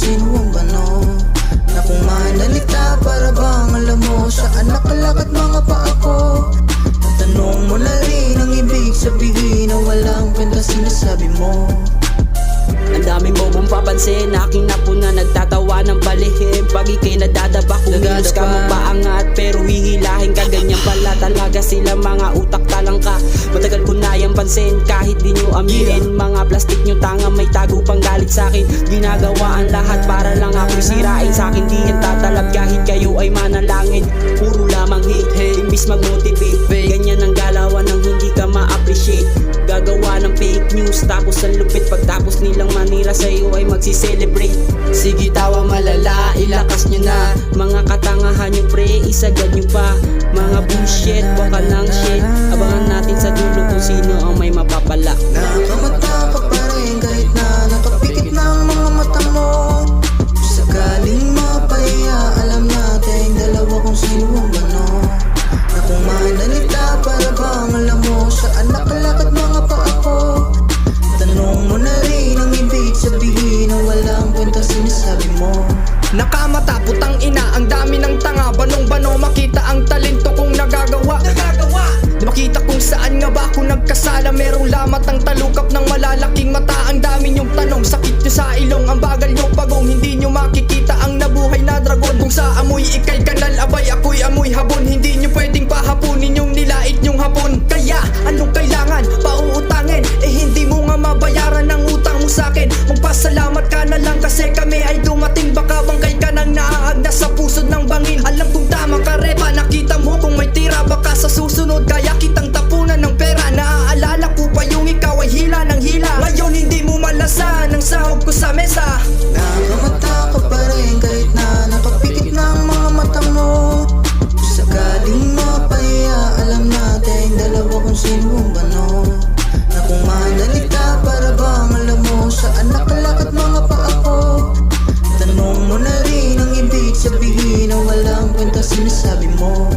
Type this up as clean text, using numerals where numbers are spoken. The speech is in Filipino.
sino ang bano. Na kung manalita para bang alam mo saan nakalakad mga paa ko. Tanong mo na rin ang ibig sabihin na walang kwenta sinasabi mo. Ang daming bobong papansin, aking napuna nagtatawa ng palihim. Pag ikay nadadaba, kumilos ka magpaangat pero hihilahin ka. Ganyan pala talaga sila, mga utak talangka. Matagal ko na yung pansin, kahit di nyo aminin. Mga plastik nyo tanga, may tago pang galit sa'kin. Ginagawa ang lahat para lang ako'y sirain. Sa'kin di yan tatalab kahit kayo ay manalangin. Puro lamang hate, imbis mag-motivate. Ganyan ang galawan ng hindi ka ma-appreciate. Gagawa ng fake news, tapos ang lupit. Pagtapos nilang manira sa'yo ay magsi-celebrate. Sige tawa malala, ilakas nyo na. Mga katangahan nyo pre, isagad nyo pa. Mga bullshit, baka lang shit. Abangan natin sa dulo kung sino ang may mapapala. Nakamata ka pa rin kahit na nakapikit na ang mga mata mo. Sakaling mapaya, alam natin dalawa kung sino ang bano. Na kung manalita para bang alam mo saan nakalakad mga paa ko. Tanong mo na rin ang ibig sabihin na walang kwenta sinasabi mo. Nakamata, putang ina, ang dami ng tanga. Banong-bano, makita ang talento kong nagagawa. Di makita kung saan nga ba ako nagkasala. Merong lamat ang talukap ng malalaking mata. Ang dami nyong tanong, sakit nyo sa ilong. Ang bagal nyo pagong, hindi nyo makikita ang nabuhay na dragon. Kung sa amoy ikay kanal, abay ako'y amoy habon. Hindi nyo pwedeng pahapunin yung nilait nyong hapon. Kaya, anong kailangan? Pauutangin, hindi mo nga mabayaran ang utang mo sa'kin. Magpasalamat ka na lang kasi kami ay dumating. Baka bangkay ka nang naaagnas sa pusod ng bangin. Alam kong tama ka repa, nakita mo kung may tira. Baka sa susunod kaya kitang tapunan ng pera. Naaalala ko pa yung ikaw ay hila ng hila. Ngayon hindi mo malasan ang sahog ko sa mesa. Nakamata ka pa rin kahit na nakapikit na ang mga mata mo. Sakaling mapaya, alam natin dalawa kung sino ang bano. Na kung manalita para bang alam mo saan nakalakad mga paa ko. Tanong mo na rin ang ibig sabihin na walang kwenta sinasabi mo.